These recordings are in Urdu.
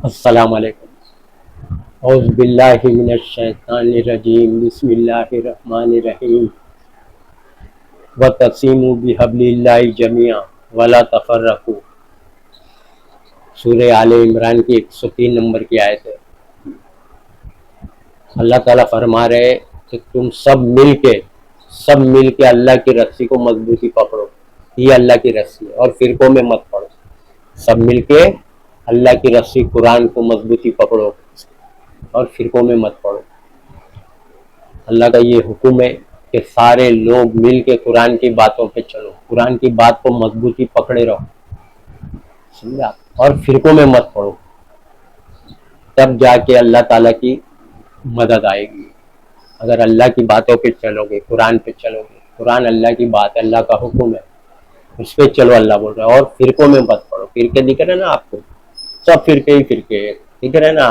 السلام علیکم۔ اعوذ باللہ من الشیطان الرجیم، بسم اللہ الرحمن الرحیم۔ وَتَعْتَصِمُوا بِحَبْلِ اللَّهِ جَمِيعًا وَلَا تَفَرَّقُوا۔ سورہ آل عمران کی 103 نمبر کی آیت ہے۔ اللہ تعالیٰ فرما رہے کہ تم سب مل کے اللہ کی رسی کو مضبوطی پکڑو، یہ اللہ کی رسی ہے، اور فرقوں میں مت پڑو۔ سب مل کے اللہ کی رسی قرآن کو مضبوطی پکڑو اور فرقوں میں مت پڑو۔ اللہ کا یہ حکم ہے کہ سارے لوگ مل کے قرآن کی باتوں پہ چلو، قرآن کی بات کو مضبوطی پکڑے رہو، سمجھا، اور فرقوں میں مت پڑو، تب جا کے اللہ تعالیٰ کی مدد آئے گی۔ اگر اللہ کی باتوں پہ چلو گے، قرآن پہ چلو گے، قرآن اللہ کی بات، اللہ کا حکم ہے، اس پہ چلو، اللہ بول رہا ہے، اور فرقوں میں مت پڑو۔ فرقے دکھ رہے نا آپ کو، سب فرقے ہی فرقے دکھ رہے نا،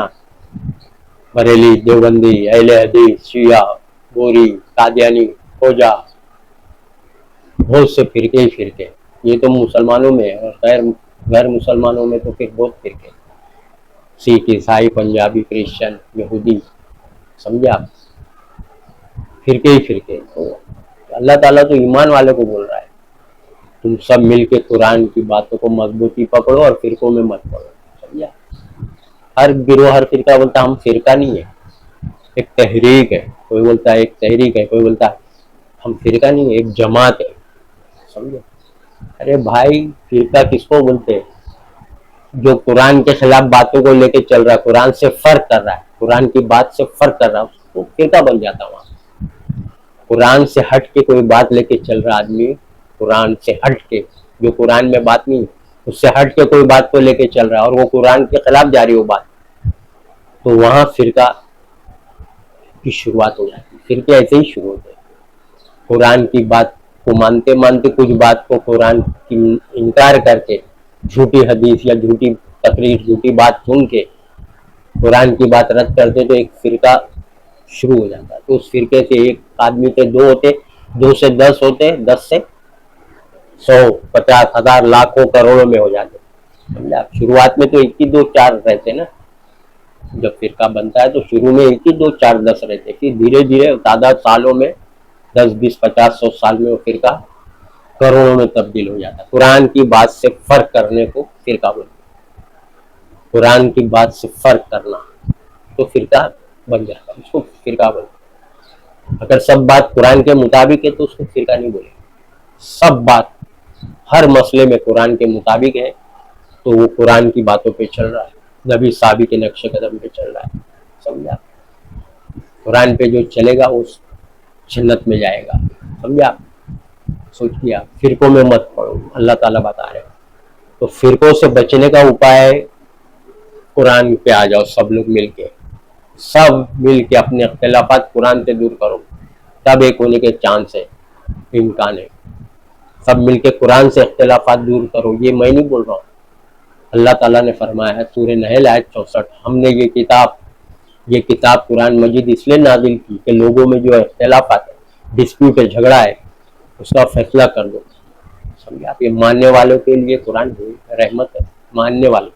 بریلی، دیوبندی، اہل حدیث، شیعہ، بوری، قادیانی، خوجہ، بہت سے فرقے ہی فرقے۔ یہ تو مسلمانوں میں ہے، اور غیر مسلمانوں میں تو پھر بہت فرقے، سکھ، عیسائی، پنجابی، کرسچن، یہودی، سمجھا، فرقے ہی فرقے۔ اللہ تعالیٰ تو ایمان والے کو بول رہا ہے تم سب مل کے قرآن کی باتوں کو مضبوطی پکڑو اور فرقوں میں مت پڑو، سمجھا۔ ہر گروہ، ہر فرقہ بولتا ہم فرقہ نہیں ہے، ایک تحریک ہے، کوئی بولتا ہے ایک تحریک ہے، کوئی بولتا ہے ہم فرقہ نہیں ہے، ایک جماعت ہے، سمجھے۔ ارے بھائی، فرقہ کس کو بولتے ہیں؟ جو قرآن کے خلاف باتوں کو لے کے چل رہا ہے، قرآن سے فرق کر رہا ہے، قرآن کی بات سے فرق کر رہا ہے، اس کو فرقہ بن جاتا وہاں۔ قرآن سے ہٹ کے کوئی بات لے کے چل رہا آدمی، قرآن سے ہٹ کے، جو قرآن میں بات نہیں، اس سے ہٹ کے کوئی بات کو لے کے چل رہا ہے اور وہ قرآن کے خلاف جا رہی وہ بات، تو وہاں فرقہ کی شروعات ہو جاتی ہے۔ فرقے ایسے ہی شروع ہوتے ہیں، قرآن کی بات کو مانتے کچھ بات کو قرآن کی انکار کر کے، جھوٹی حدیث یا جھوٹی تقریر، جھوٹی بات سن کے قرآن کی بات رد کرتے تو ایک فرقہ شروع ہو جاتا ہے۔ تو اس فرقے سے ایک آدمی سے دو ہوتے، دو سے 10 ہوتے، 10 سے 100، 50، 1000، لاکھوں، کروڑوں میں ہو جاتے، سمجھا۔ شروعات میں تو 1 ہی 2 4 رہتے نا، جب فرقہ بنتا ہے تو شروع میں 1 ہی 2 4 10 رہتے، پھر دھیرے دھیرے تعداد سالوں میں 10 20 50 100 سال میں وہ فرقہ کروڑوں میں تبدیل ہو جاتا ہے۔ قرآن کی بات سے فرق کرنے کو فرقہ بولتے ہیں، قرآن کی بات سے فرق کرنا تو فرقہ بن جاتا ہے، اس کو فرقہ بولتے ہیں۔ اگر سب بات قرآن کے مطابق ہے تو اس کو فرقہ نہیں بولے، سب بات ہر مسئلے میں قرآن کے مطابق ہے تو وہ قرآن کی باتوں پہ چل رہا ہے، نبی صحابی کے نقش قدم پہ چل رہا ہے، سمجھا۔ قرآن پہ جو چلے گا وہ جنت میں جائے گا، سمجھا۔ سوچ لیا، فرقوں میں مت پڑو، اللہ تعالیٰ بتا رہے ہیں۔ تو فرقوں سے بچنے کا اپائے قرآن پہ آ جاؤ، سب لوگ مل کے اپنے اختلافات قرآن سے دور کرو، تب ایک ہونے کے چانس ہے، امکان ہے۔ سب مل کے قرآن سے اختلافات دور کرو، یہ میں نہیں بول رہا ہوں، اللہ تعالیٰ نے فرمایا ہے سورہ نحل آیت 64، ہم نے یہ کتاب قرآن مجید اس لیے نازل کی کہ لوگوں میں جو اختلافات ہے، ڈسپیوٹ ہے، جھگڑا ہے، اس کا فیصلہ کر دو، سمجھا۔ یہ ماننے والوں کے لیے قرآن رحمت ہے، ماننے والے،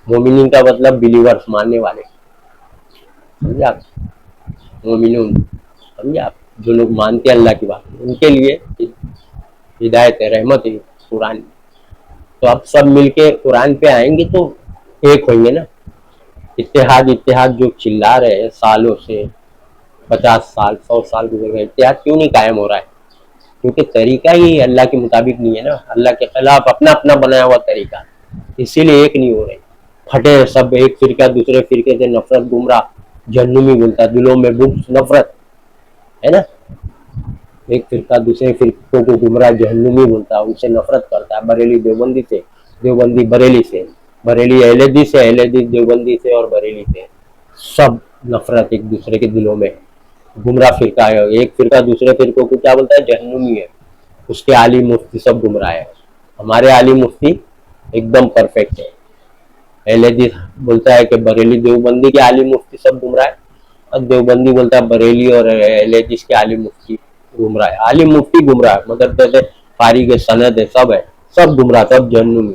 مومنین کا مطلب بلیورز، ماننے والے، سمجھا، مومنون، سمجھا، جو لوگ مانتے ہیں اللہ کی بات، ان کے لیے ہدایت ہے، رحمت ہے قرآن۔ تو اب سب مل کے قرآن پہ آئیں گے تو ایک ہوئیں گے نا۔ اتحاد جو چلا رہے ہیں سالوں سے، 50 سال 100 سال گزر گئے، اتحاد کیوں نہیں قائم ہو رہا ہے؟ کیونکہ طریقہ ہی اللہ کے مطابق نہیں ہے نا، اللہ کے خلاف اپنا اپنا بنایا ہوا طریقہ، اسی لیے ایک نہیں ہو رہے، پھٹے سب، ایک فرقہ دوسرے فرقے سے نفرت، گمراہ، جہنمی بولتا، دلوں میں بغض، نفرت ہے نا، ایک فرقہ دوسرے فرقوں کو گمراہ، جہنمی بولتا، ان سے نفرت کرتا ہے، بریلی دیوبندی سے، دیوبندی بریلی سے، بریلی اہل حدیث سے، اہل حدیث دیوبندی سے اور بریلی سے، سب نفرت ایک دوسرے کے دلوں میں، گمراہ فرقہ ہے۔ ایک فرقہ دوسرے فرقوں کو کیا بولتا ہے؟ جہنمی ہے، اس کے عالم مفتی سب گمراہ ہے۔ ہمارے عالم مفتی ایک دم پرفیکٹ ہے۔ اہل حدیث بولتا ہے کہ بریلی دیوبندی کے عالم مفتی سب گمراہ ہے، اور دیوبندی بولتا ہے بریلی اور اہل حدیث کے عالم مفتی گمراہ ہے۔ عالم مفتی گمراہ ہے، مگر فارغ سند ہے، سب گمراہ، سب جہنمی،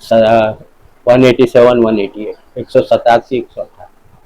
187, 188, 187, 188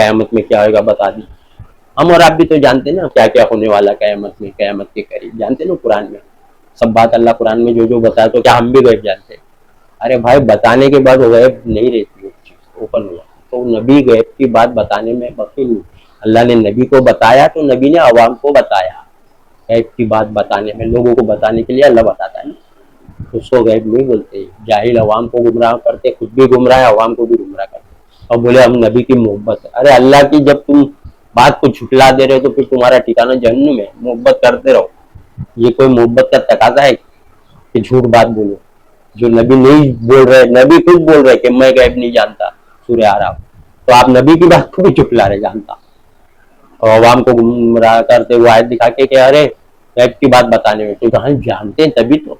قیامت میں کیا ہوگا بتا دی. ہم اور آپ بھی تو جانتے ہیں نا کیا کیا ہونے والا قیامت میں, قیامت کے قریب, جانتے نا قرآن میں سب بات. اللہ قرآن میں جو بتایا تو کیا ہم بھی غیب جانتے ہیں؟ ارے بھائی بتانے کے بعد غیب نہیں رہتی, وہ چیز اوپن ہوا تو نبی غیب کی بات بتانے میں بخیل نہیں. اللہ نے نبی کو بتایا تو نبی نے عوام کو بتایا. غیب کی بات بتانے میں لوگوں کو بتانے کے لیے اللہ بتاتا ہے نا, اس کو غیب نہیں بولتے. جاہل عوام کو گمراہ کرتے, خود بھی گمراہ ہے, عوام کو بھی گمراہ کرتے, اور بولے ہم نبی کی محبت. ارے اللہ کی جب تم بات کو جھٹلا دے رہے تو پھر تمہارا ٹھکانا جہنم ہے. محبت کرتے رہو. یہ کوئی محبت کا تقاضا ہے کہ جھوٹ بات بولو جو نبی نہیں بول رہے؟ نبی خود بول رہے کہ میں غیب نہیں جانتا, سورہ اعراف. تو آپ نبی کی بات کو بھی جھٹلا رہے جانتا, اور عوام کو گمراہ کرتے وہ آیت دکھا کے کہ ارے غیب کی بات بتانے میں تو کہاں جانتے ہیں تبھی تو.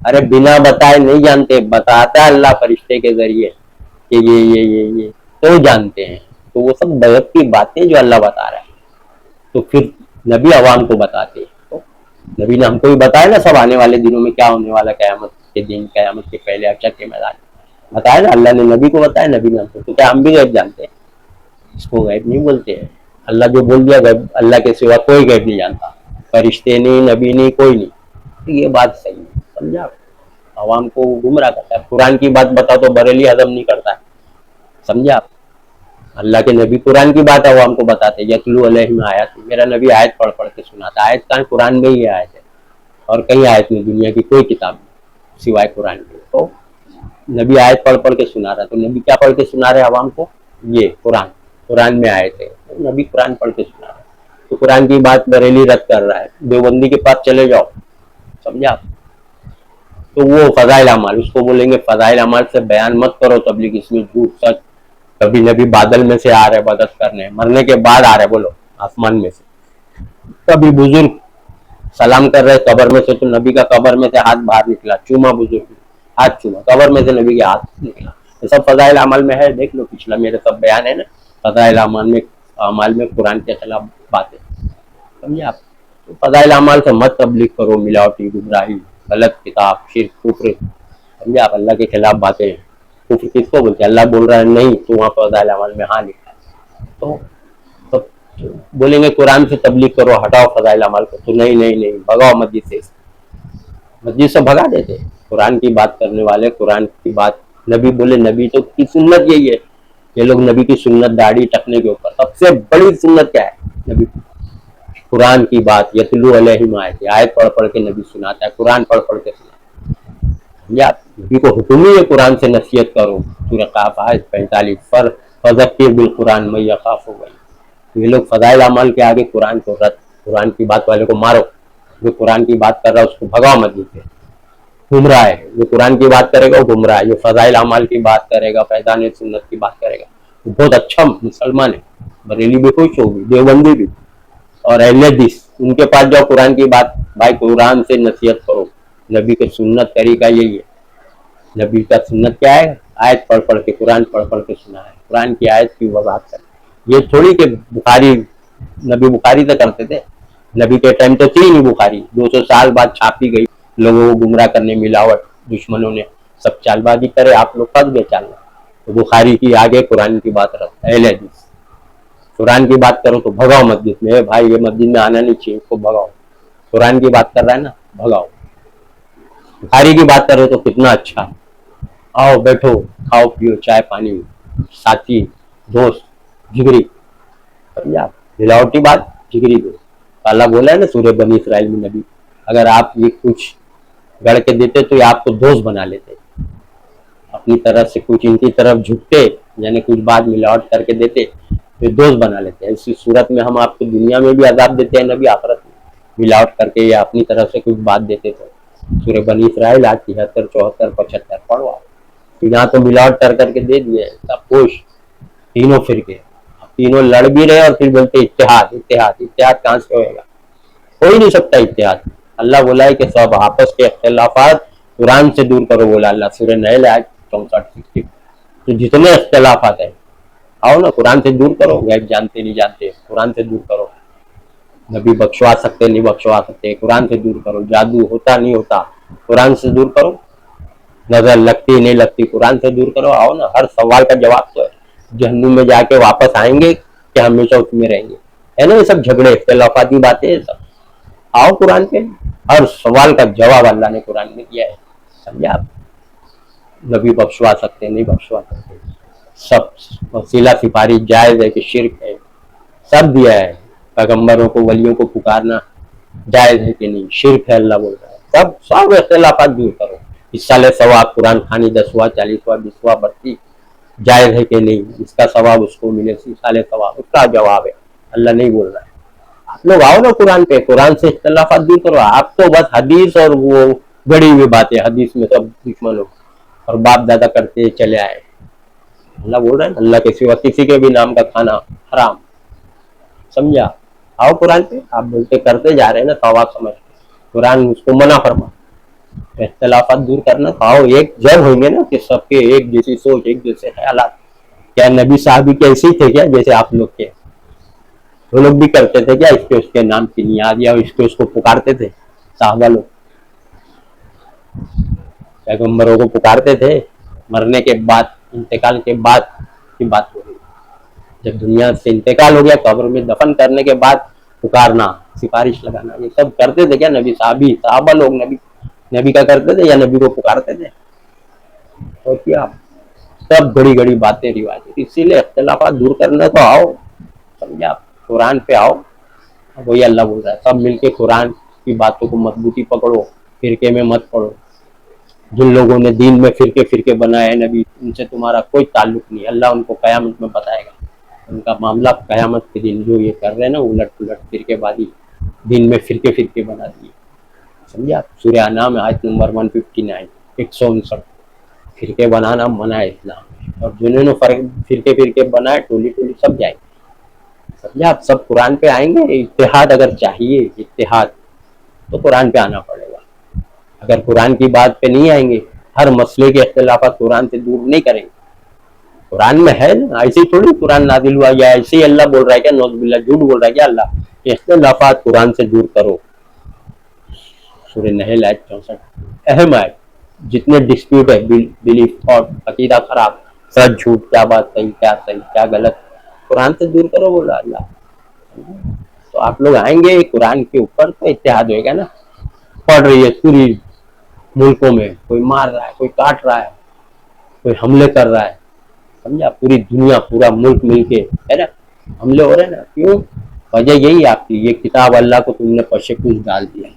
ارے بنا بتائے نہیں جانتے, بتاتا ہے اللہ فرشتے کے ذریعے کہ یہ تو جانتے ہیں. تو وہ سب غیب کی باتیں جو اللہ بتا رہا ہے تو پھر نبی عوام کو بتاتے ہیں. تو نبی نے ہم کو بھی بتایا نا سب آنے والے دنوں میں کیا ہونے والا, قیامت کے دن, قیامت کے پہلے اچھا کے میدان بتایا نا. اللہ نے نبی کو بتایا, نبی نے ہم کو. تو کیا ہم بھی غیب جانتے ہیں؟ اس کو غیب نہیں بولتے ہیں. اللہ جو بول دیا غیب, اللہ کے سوا کوئی غیب نہیں جانتا, فرشتے نہیں, نبی نہیں, کوئی نہیں. تو یہ بات صحیح ہے, سمجھا. عوام کو گمراہ کرتا ہے. قرآن کی بات بتاؤ تو بریلی ہضم نہیں کرتا ہے, سمجھا. اللہ کے نبی قرآن کی بات عوام کو بتاتے, یتلو علیہم آیات, میرا نبی آیت پڑھ پڑھ کے سناتا. آیت کہاں؟ قرآن میں ہی آیت ہے, اور کئی آیت میں دنیا کی کوئی کتاب نہیں سوائے قرآن کے. تو نبی آیت پڑھ پڑھ کے سنا رہا, تو نبی کیا پڑھ کے سنا رہے عوام کو؟ یہ قرآن میں آئے تھے, نبی قرآن پڑھ کے سنا رہا ہے. تو قرآن کی بات بریلی رد کر رہا ہے. دیوبندی کے پاس چلے جاؤ, سمجھا. تو وہ فضائل اعمال, اس کو بولیں گے فضائل اعمال سے بیان مت کرو تبلیغ, اس میں جھوٹ سچ. کبھی نبی بادل میں سے آ رہے مدد کرنے, مرنے کے بعد آ رہے, بولو آسمان میں سے. کبھی بزرگ سلام کر رہے قبر میں سے, تو نبی کا قبر میں سے ہاتھ باہر نکلا, چوما بزرگ, ہاتھ چوما, قبر میں سے نبی کے ہاتھ نکلا. یہ سب فضائل اعمال میں ہے, دیکھ لو پچھلا میرے سب بیان ہے نا فضائل اعمال میں قرآن کے خلاف باتیں, سمجھے آپ. تو فضائل اعمال سے مت تبلیغ کرو, ملاوٹی, گمراہی, غلط کتاب, شرک, کفر, سمجھے آپ. اللہ کے خلاف باتیں, کفر کس کو بولتے ہیں؟ اللہ بول رہا ہے نہیں, تو وہاں فضائل اعمال میں ہاں لکھا ہے. تو بولیں گے قرآن سے تبلیغ کرو, ہٹاؤ فضائل اعمال کو, تو نہیں بھگاؤ مسجد سے, مسجد سے بھگا دیتے. قرآن کی بات کرنے والے, قرآن کی بات نبی بولے, نبی تو کی سنت یہی ہے. یہ لوگ نبی کی سنت داڑھی ٹکنے کے اوپر, سب سے بڑی سنت کیا ہے؟ نبی قرآن کی بات. یتلو علیہم آیات, آیت پڑھ پڑھ کے نبی سناتا ہے, قرآن پڑھ پڑھ کے سناتا ہے. یا نبی کو حکم ہی ہے قرآن سے نصیحت کرو. سورہ قاف آیت 45, فذکر بالقرآن من یخاف وعید. یہ لوگ فضائل اعمال کے آگے قرآن کو رد, قرآن کی بات والے کو مارو. جو قرآن کی بات کر رہا ہے اس کو بھگاؤ مسجد سے, گمراہ ہے. جو قرآن کی بات کرے گا وہ گمراہ ہے, جو فضائل اعمال کی بات کرے گا, فیضان سنت کی بات کرے گا, وہ بہت اچھا مسلمان ہے. بریلی بھی خوش ہوگی, دیوبندی بھی, اور اہل حدیث, ان کے پاس جاؤ قرآن کی بات, بھائی قرآن سے نصیحت کرو. نبی کے سنت طریقہ یہی ہے. نبی کا سنت کیا ہے؟ آیت پڑھ پڑھ کے, قرآن پڑھ پڑھ کے سنا ہے, قرآن کی آیت کی وضاحت کرے. یہ تھوڑی کہ بخاری, نبی بخاری سے کرتے تھے. نبی کے ٹائم تو تھی نہیں بخاری, 200 سال بعد چھاپی گئی, لوگوں کو گمراہ کرنے, ملاوٹ, دشمنوں نے سب چال بازی کرے, آپ لوگ پھنس گئے چال میں. تو بخاری کی آگے قرآن کی بات رکھو, اہل حدیث. قرآن کی بات کرو تو بھگاؤ مسجد میں, بھائی یہ مسجد میں آنا نہیں چاہیے, اس کو بھگاؤ. قرآن کی بات کر رہا ہے نا, بھگاؤ. بخاری کی بات کر رہے تو کتنا اچھا, آؤ بیٹھو, کھاؤ پیو, چائے پانی, ساتھی, دوست, جگری, سمجھا. ملاوٹی بات, جگری دوست. اللہ بولا ہے نا سورہ بنی اسرائیل میں, نبی اگر آپ یہ کچھ گڑ کے دیتے تو یہ آپ کو دوست بنا لیتے, اپنی طرف سے کچھ ان کی طرف جھکتے, یعنی کچھ بات ملاوٹ کر کے دیتے تو دوست بنا لیتے ہیں. اسی صورت میں ہم آپ کو دنیا میں بھی عذاب دیتے ہیں, نبی آخرت میں ملاوٹ کر کے یا اپنی طرف سے کچھ بات دیتے. تو سورہ بنی اسرائیل آج 73, 74, 75 پڑھو آپ. یہاں تو ملاوٹ کر کے دے دیے سب کچھ, تینوں فرقے, تینوں لڑ بھی رہے اور پھر بولتے اتحاد. اتحاد کہاں سے ہوئے گا؟ ہو ہی نہیں سکتا اتحاد. اللہ بولا ہے کہ سب آپس کے اختلافات قرآن سے دور کرو, بولا اللہ سورہ نحل آیت 64. تو جتنے اختلافات ہیں آؤ نا قرآن سے دور کرو. غیب جانتے نہیں جانتے, قرآن سے دور کرو. نبی بخشوا سکتے نہیں بخشوا سکتے, قرآن سے دور کرو. جادو ہوتا نہیں ہوتا, قرآن سے دور کرو. نظر لگتی نہیں لگتی, قرآن سے دور کرو. آؤ نا, ہر سوال کا جواب تو ہے. جہنم میں جا کے واپس آئیں گے کہ ہمیشہ اس میں رہیں گے، ہے نا؟ یہ سب جھگڑے اختلافاتی باتیں ہیں سب. آؤ قرآن پہ، ہر سوال کا جواب اللہ نے قرآن میں دیا ہے. سمجھے آپ؟ نبی بخشوا سکتے نہیں بخشوا سکتے، سب وسیلہ سفارش جائز ہے کہ شرک ہے، سب دیا ہے. پیغمبروں کو ولیوں کو پکارنا جائز ہے کہ نہیں، شرک ہے اللہ بول رہا ہے. سب اختلافات دور کرو. اس سال ثواب قرآن خوانی 10واں 40واں 20واں بڑھتی جائز ہے کہ نہیں، اس کا ثواب اس کو ملے، اس سال ثواب. اس کا جواب ہے اللہ نہیں بول رہا ہے. آپ لوگ آؤ نا قرآن پہ، قرآن سے اختلافات دور کرو. آپ تو بس حدیث اور وہ گڑی ہوئی باتیں، حدیث میں سب دشمن ہو اور باپ دادا کرتے چلے آئے. اللہ بول رہا ہے اللہ کے سوا کسی کے بھی نام کا کھانا حرام. سمجھا؟ آؤ قرآن پہ. آپ بولتے کرتے جا رہے ہیں نا ثواب سمجھ کے، قرآن اس کو منع فرما. اختلافات دور کرنا تو آؤ ایک جب ہوئیں گے نا کہ سب کے ایک جیسی سوچ، ایک جیسے خیالات. کیا نبی صاحب کے ایسے ہی تھے کیا جیسے آپ لوگ کے؟ وہ لوگ بھی کرتے تھے کیا اس کے نام کی نیاد، یا اس کو پکارتے تھے؟ صحابہ لوگ پیغمبروں کو پکارتے تھے؟ مرنے کے بعد، انتقال کے بعد کی بات ہو رہی. جب دنیا سے انتقال ہو گیا، قبر میں دفن کرنے کے بعد پکارنا، سفارش لگانا، یہ سب کرتے تھے کیا نبی صحابہ لوگ؟ نبی کا کرتے تھے یا نبی کو پکارتے تھے؟ اور کیا سب بڑی بڑی باتیں رواج. اسی لیے اختلافات دور کرنا تو آؤ. سمجھا؟ قرآن پہ آؤ. وہی اللہ بول رہا ہے سب مل کے قرآن کی باتوں کو مضبوطی پکڑو، فرقے میں مت پڑو. جن لوگوں نے دین میں فرقے بنائے ہیں نبی، ان سے تمہارا کوئی تعلق نہیں. اللہ ان کو قیامت میں بتائے گا ان کا معاملہ. قیامت کے دن جو یہ کر رہے ہیں نا الٹ پلٹ فرقے بازی، دین میں فرقے بنا دیے. سمجھا؟ سورہ انعام آیت نمبر 159 159. فرقے بنانا منع ہے اسلام میں، اور جنہوں نے فرقے بنائے ٹولی سب جائیں گے. سمجھا؟ آپ سب قرآن پہ آئیں گے. اتحاد اگر چاہیے، اتحاد، تو قرآن پہ آنا پڑے گا. اگر قرآن کی بات پہ نہیں آئیں گے، ہر مسئلے کے اختلافات قرآن سے دور نہیں کریں گے. قرآن میں ہے نا، ایسے ہی تھوڑی قرآن نازل ہوا یا ایسے ہی اللہ بول رہا ہے کیا؟ نعوذ باللہ جھوٹ بول رہا ہے کیا اللہ؟ اختلافات قرآن سے دور کرو. سورہ نحل آیت 64 اہم آیت. جتنے ڈسپیوٹ ہے، بلیف اور عقیدہ خراب، سچ جھوٹ، کیا بات صحیح، کیا صحیح کیا غلط، قرآن سے دور کرو بولا اللہ. تو آپ لوگ آئیں گے قرآن کے اوپر تو اتحاد ہوئے گا نا. پڑھ رہی ہے پوری ملکوں میں، کوئی مار رہا ہے، کوئی کاٹ رہا ہے، کوئی حملے کر رہا ہے. سمجھا؟ پوری دنیا، پورا ملک مل کے ہے نا حملے ہو رہے ہیں نا. کیوں؟ وجہ یہی آپ کی یہ کتاب اللہ کو تم نے پشے پوش ڈال دیا.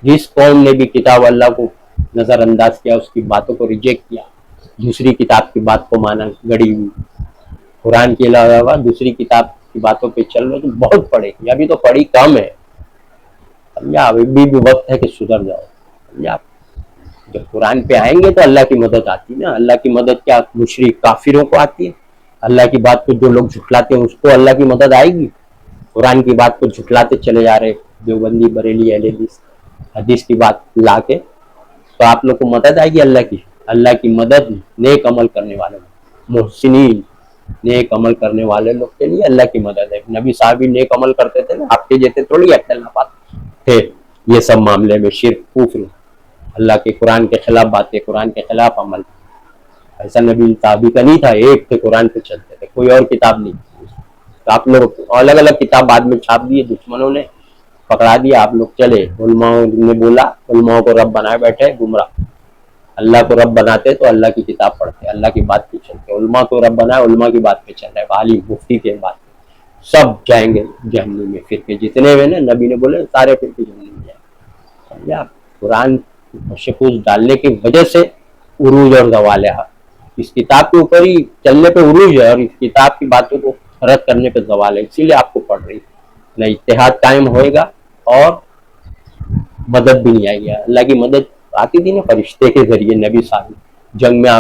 جس قوم نے بھی کتاب اللہ کو نظر انداز کیا، اس کی باتوں کو ریجیکٹ کیا، دوسری کتاب کی بات کو مانا، گڑی ہوئی قرآن کے علاوہ دوسری کتاب کی باتوں پہ چل رہے تو بہت پڑھے گی. ابھی تو پڑھی کم ہے. سمجھا؟ ابھی بھی وقت ہے کہ سدھر جاؤ. سمجھا؟ جب قرآن پہ آئیں گے تو اللہ کی مدد آتی ہے نا. اللہ کی مدد کیا مشرک کافروں کو آتی ہے؟ اللہ کی بات کو جو لوگ جھٹلاتے ہیں اس کو اللہ کی مدد آئے گی. قرآن کی بات کو جھٹلاتے چلے جا رہے دیوبندی، بریلی، اہل حدیث کی بات لا کے، تو آپ لوگ کو مدد آئے گی اللہ کی. اللہ کی مدد نیک عمل کرنے والے، محسنین، نیک عمل کرنے والے لوگ کے لیے اللہ کی مدد ہے. نبی صاحب بھی نیک عمل کرتے تھے نا، آپ کے جیسے تھوڑی اختلافات تھے یہ سب معاملے میں. شرک، کفر، اللہ کے قرآن کے خلاف باتیں، قرآن کے خلاف عمل، ایسا نبی صحابی کا نہیں تھا. ایک تھے قرآن پہ چلتے تھے، کوئی اور کتاب نہیں. تو آپ لوگ الگ الگ کتاب بعد میں چھاپ دیے، دشمنوں نے پکڑا دیا، آپ لوگ چلے. علماء نے بولا، علماء کو رب بنائے بیٹھے، گمراہ. اللہ کو رب بناتے تو اللہ کی کتاب پڑھتے، اللہ کی بات پہ چلتے. علماء کو رب بنائے، علماء کی بات پہ چل رہے، عالم مفتی کے بات پہ. سب جائیں گے جہنم میں. فرقے جتنے ہوئے نا نبی نے بولے سارے فرقے جہنم میں جائیں. سمجھا؟ قرآن شکوز ڈالنے کی وجہ سے عروج اور زوال ہے. اس کتاب کے اوپر ہی چلنے پہ عروج ہے، اور اس کتاب کی باتوں کو رد کرنے پہ زوال ہے. اسی لیے آپ کو پڑھ رہی نہ اتحاد قائم ہوئے گا، اور مدد بھی نہیں آئے گی. اللہ کی مدد آتی تھی نا فرشتے کے ذریعے. نبی صاحب جنگ میں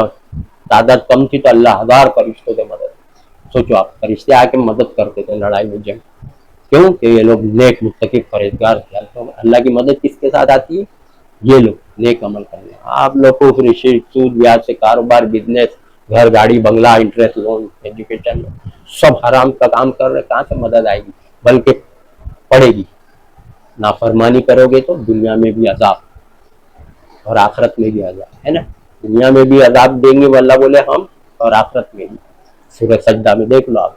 تعداد کم تھی تو اللہ 1000 فرشتوں سے مدد. سوچو آپ، فرشتے آ کے مدد کرتے تھے لڑائی میں، جنگ. کیوں کہ یہ لوگ نیک متقی پرہیزگار تھے. اللہ کی مدد کس کے ساتھ آتی ہے؟ یہ لوگ نیک عمل کرنے. آپ لوگ کو سود بیاج سے کاروبار، بزنس، گھر، گاڑی، بنگلہ، انٹرسٹ، لون، ایجوکیشن، سب حرام کا کام کر رہے. کہاں سے مدد آئے گی؟ بلکہ پڑے گی. نافرمانی کرو گے تو دنیا میں بھی عذاب اور آخرت میں بھی عذاب ہے نا. دنیا میں بھی عذاب دیں گے وہ اللہ بولے ہم، اور آخرت میں بھی. سورہ سجدہ میں دیکھ لو آپ.